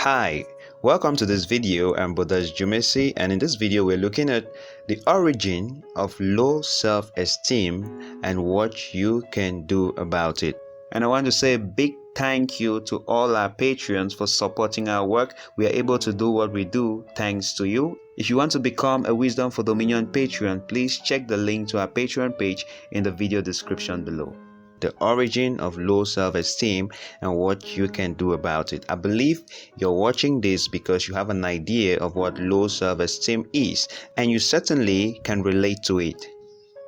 Hi, welcome to this video. I'm BODAS DJOUMESSI, and in this video we're looking at the origin of low self-esteem and what you can do about it. And I want to say a big thank you to all our Patreons for supporting our work. We are able to do what we do thanks to you. If you want to become a Wisdom for Dominion Patreon, please check the link to our Patreon page in the video description below. The origin of low self-esteem and what you can do about it. I believe you're watching this because you have an idea of what low self-esteem is, and you certainly can relate to it.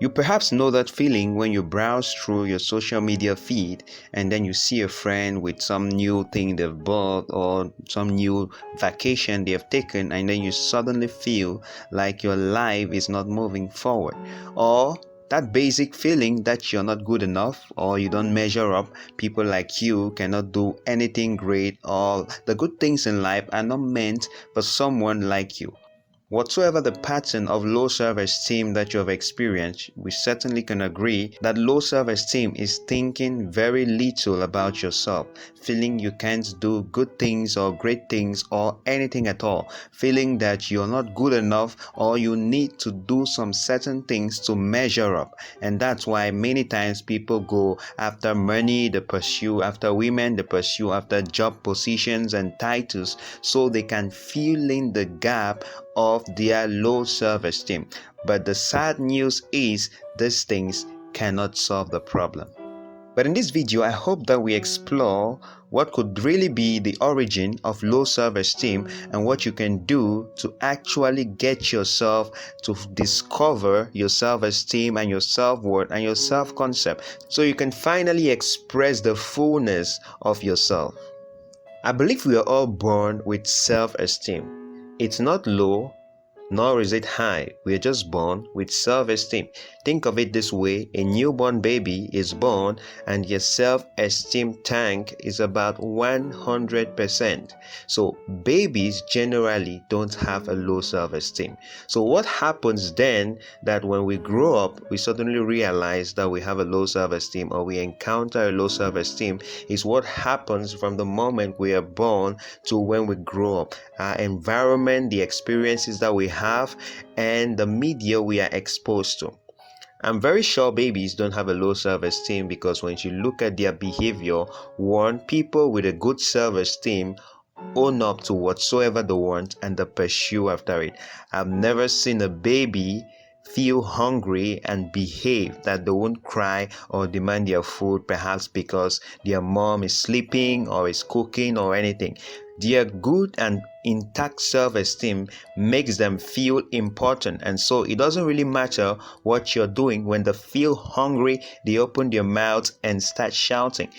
You perhaps know that feeling when you browse through your social media feed and then you see a friend with some new thing they've bought or some new vacation they have taken, and then you suddenly feel like your life is not moving forward, or that basic feeling that you're not good enough or you don't measure up, people like you cannot do anything great, or the good things in life are not meant for someone like you. Whatsoever the pattern of low self-esteem that you have experienced, we certainly can agree that low self-esteem is thinking very little about yourself, feeling you can't do good things or great things or anything at all, feeling that you're not good enough or you need to do some certain things to measure up. And that's why many times people go after money, they pursue after women, they pursue after job positions and titles so they can fill in the gap of their low self-esteem. But the sad news is these things cannot solve the problem. But in this video, I hope that we explore what could really be the origin of low self-esteem and what you can do to actually get yourself to discover your self-esteem and your self-worth and your self-concept so you can finally express the fullness of yourself. I believe we are all born with self-esteem. It's not low, nor is it high. We are just born with self-esteem. Think of it this way: a newborn baby is born and your self-esteem tank is about 100%. So babies generally don't have a low self-esteem. So what happens then that when we grow up, we suddenly realize that we have a low self-esteem or we encounter a low self-esteem is what happens from the moment we are born to when we grow up. Our environment, the experiences that we have, and the media we are exposed to. I'm very sure babies don't have a low self-esteem because when you look at their behavior, one, people with a good self-esteem own up to whatsoever they want and they pursue after it. I've never seen a baby feel hungry and behave that they won't cry or demand their food, perhaps because their mom is sleeping or is cooking or anything. Their good and intact self-esteem makes them feel important, and so it doesn't really matter what you're doing. When they feel hungry, they open their mouths and start shouting.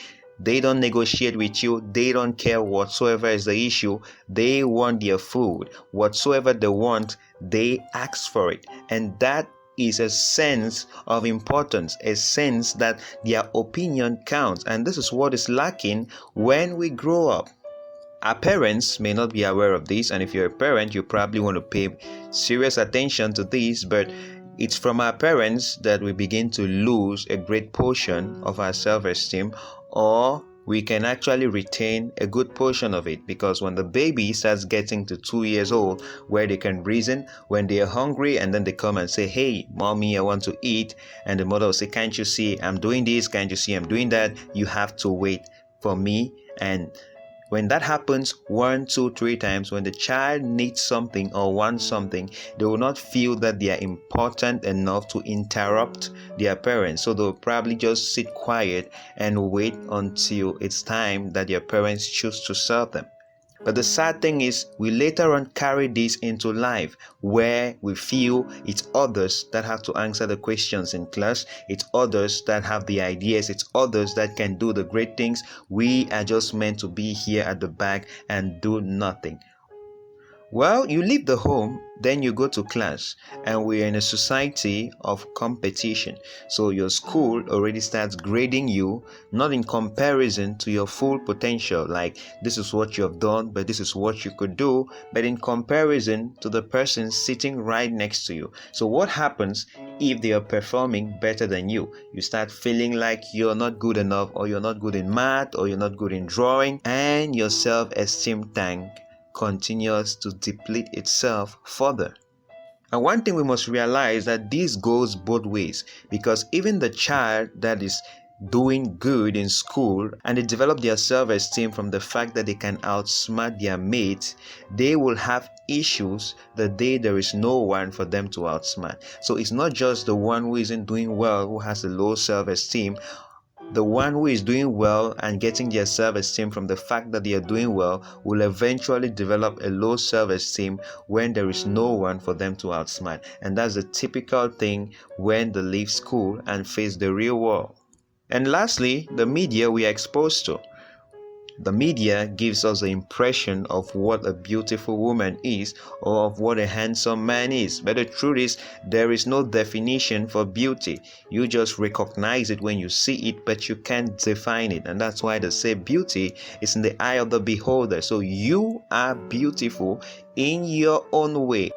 They don't negotiate with you. They don't care whatsoever is the issue. They want their food. Whatsoever they want, they ask for it. And that is a sense of importance, a sense that their opinion counts. And this is what is lacking when we grow up. Our parents may not be aware of this, and if you're a parent, you probably want to pay serious attention to this, but it's from our parents that we begin to lose a great portion of our self-esteem, or we can actually retain a good portion of it, because when the baby starts getting to 2 years old, where they can reason, when they are hungry and then they come and say, "Hey mommy, I want to eat," and the mother will say, "Can't you see I'm doing this? Can't you see I'm doing that? You have to wait for me." And when that happens 1, 2, 3 times, when the child needs something or wants something, they will not feel that they are important enough to interrupt their parents. So they'll probably just sit quiet and wait until it's time that their parents choose to serve them. But the sad thing is, we later on carry this into life, where we feel it's others that have to answer the questions in class, it's others that have the ideas, it's others that can do the great things. We are just meant to be here at the back and do nothing. Well, you leave the home, then you go to class, and we're in a society of competition. So your school already starts grading you, not in comparison to your full potential, like this is what you have done, but this is what you could do, but in comparison to the person sitting right next to you. So what happens if they are performing better than you. You start feeling like you're not good enough, or you're not good in math, or you're not good in drawing, and your self-esteem tank continues to deplete itself further. And one thing we must realize that this goes both ways, because even the child that is doing good in school and they develop their self-esteem from the fact that they can outsmart their mates, they will have issues the day there is no one for them to outsmart. So it's not just the one who isn't doing well who has a low self-esteem. The one who is doing well and getting their self-esteem from the fact that they are doing well will eventually develop a low self-esteem when there is no one for them to outsmart. And that's a typical thing when they leave school and face the real world. And lastly, the media we are exposed to. The media gives us the impression of what a beautiful woman is, or of what a handsome man is. But the truth is, there is no definition for beauty. You just recognize it when you see it, but you can't define it. And that's why they say beauty is in the eye of the beholder. So you are beautiful in your own way.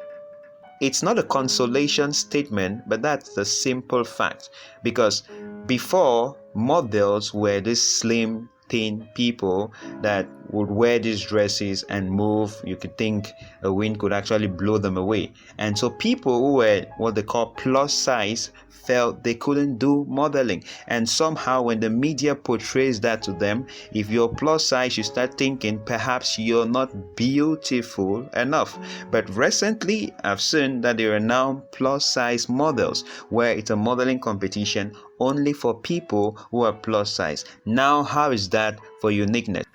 It's not a consolation statement, but that's the simple fact. Because before, models were these slim, thin people that would wear these dresses and move. You could think a wind could actually blow them away. And so people who were what they call plus size felt they couldn't do modeling. And somehow when the media portrays that to them, if you're plus size, you start thinking perhaps you're not beautiful enough. But recently, I've seen that there are now plus size models where it's a modeling competition only for people who are plus size. Now, how is that for uniqueness?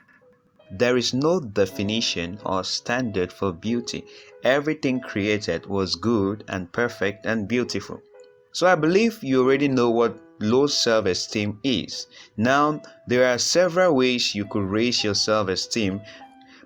There is no definition or standard for beauty. Everything created was good and perfect and beautiful. So I believe you already know what low self-esteem is. Now, there are several ways you could raise your self-esteem,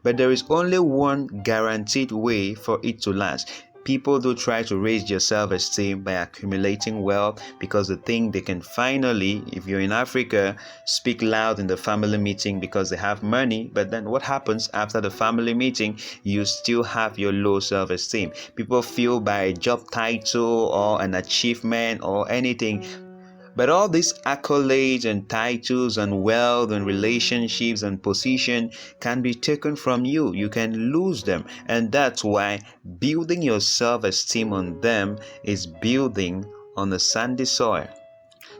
but there is only one guaranteed way for it to last. People do try to raise their self-esteem by accumulating wealth because they think they can finally, if you're in Africa, speak loud in the family meeting because they have money. But then what happens after the family meeting? You still have your low self-esteem. People feel by a job title or an achievement or anything. But all these accolades and titles and wealth and relationships and position can be taken from you. You can lose them. And that's why building your self-esteem on them is building on a sandy soil.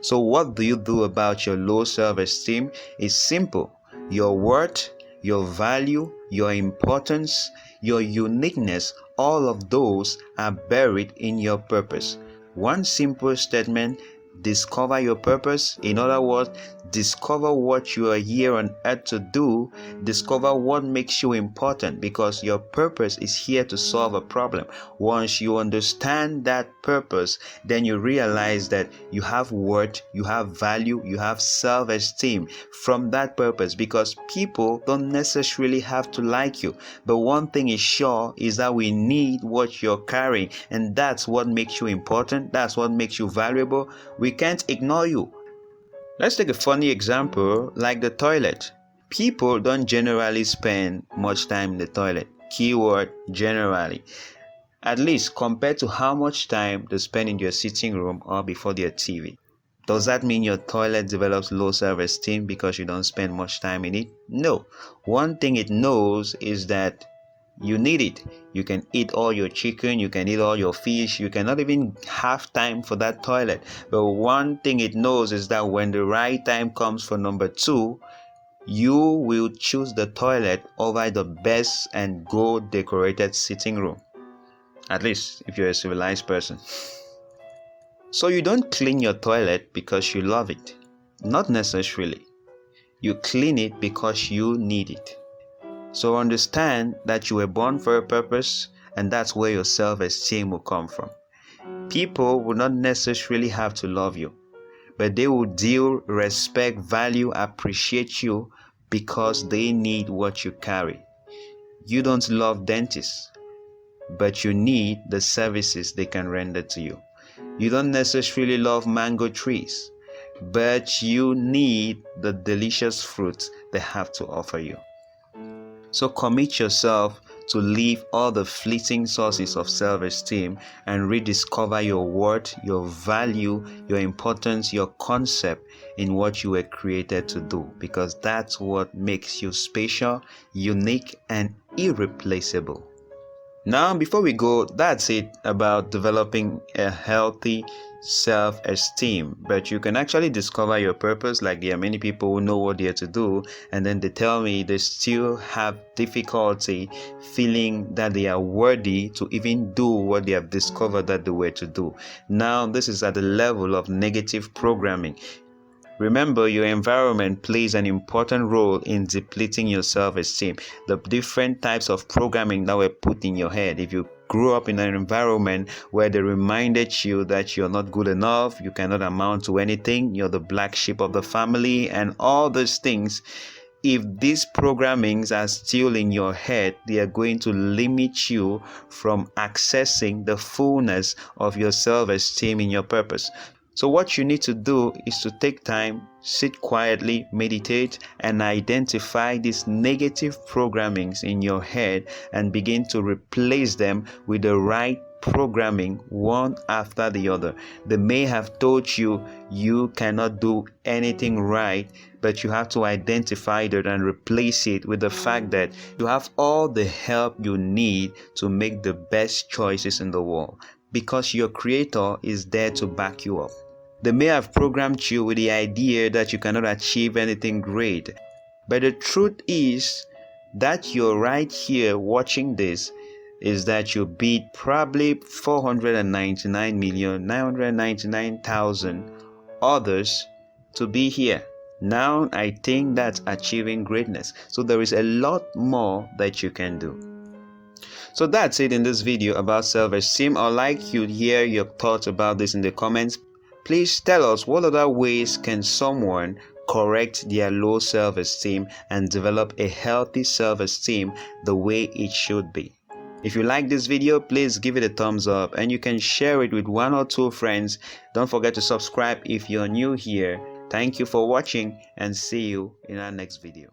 So what do you do about your low self-esteem? It's simple. Your worth, your value, your importance, your uniqueness, all of those are buried in your purpose. One simple statement: discover your purpose. In other words, discover what you are here on earth to do. Discover what makes you important, because your purpose is here to solve a problem. Once you understand that purpose, then you realize that you have worth, you have value, you have self-esteem from that purpose, because people don't necessarily have to like you. But one thing is sure is that we need what you're carrying, and that's what makes you important. That's what makes you valuable. We can't ignore you. Let's take a funny example like the toilet. People don't generally spend much time in the toilet. Keyword generally. At least compared to how much time they spend in your sitting room or before their TV. Does that mean your toilet develops low self-esteem because you don't spend much time in it? No. One thing it knows is that you need it. You can eat all your chicken, you can eat all your fish, you cannot even have time for that toilet. But one thing it knows is that when the right time comes for number 2, you will choose the toilet over the best and gold decorated sitting room. At least if you're a civilized person. So you don't clean your toilet because you love it. Not necessarily. You clean it because you need it. So understand that you were born for a purpose, and that's where your self-esteem will come from. People will not necessarily have to love you, but they will deal, respect, value, appreciate you because they need what you carry. You don't love dentists, but you need the services they can render to you. You don't necessarily love mango trees, but you need the delicious fruits they have to offer you. So commit yourself to leave all the fleeting sources of self-esteem and rediscover your worth, your value, your importance, your concept in what you were created to do, because that's what makes you special, unique, and irreplaceable. Now, before we go, that's it about developing a healthy self-esteem. But you can actually discover your purpose. Like, there are many people who know what they're to do, and then they tell me they still have difficulty feeling that they are worthy to even do what they have discovered that they were to do. Now, this is at the level of negative programming. Remember, your environment plays an important role in depleting your self-esteem. The different types of programming that were put in your head. If you grew up in an environment where they reminded you that you're not good enough, you cannot amount to anything, you're the black sheep of the family, and all those things, if these programmings are still in your head, they are going to limit you from accessing the fullness of your self-esteem in your purpose. So what you need to do is to take time, sit quietly, meditate, and identify these negative programmings in your head and begin to replace them with the right programming, one after the other. They may have told you you cannot do anything right, but you have to identify that and replace it with the fact that you have all the help you need to make the best choices in the world, because your creator is there to back you up. They may have programmed you with the idea that you cannot achieve anything great, but the truth is that you're right here watching this is that you beat probably 499,999,000 others to be here. Now I think that's achieving greatness. So there is a lot more that you can do. So that's it in this video about self-esteem. I'd like you to hear your thoughts about this in the comments. Please tell us, what other ways can someone correct their low self-esteem and develop a healthy self-esteem the way it should be? If you like this video, please give it a thumbs up, and you can share it with 1 or 2 friends. Don't forget to subscribe if you're new here. Thank you for watching, and see you in our next video.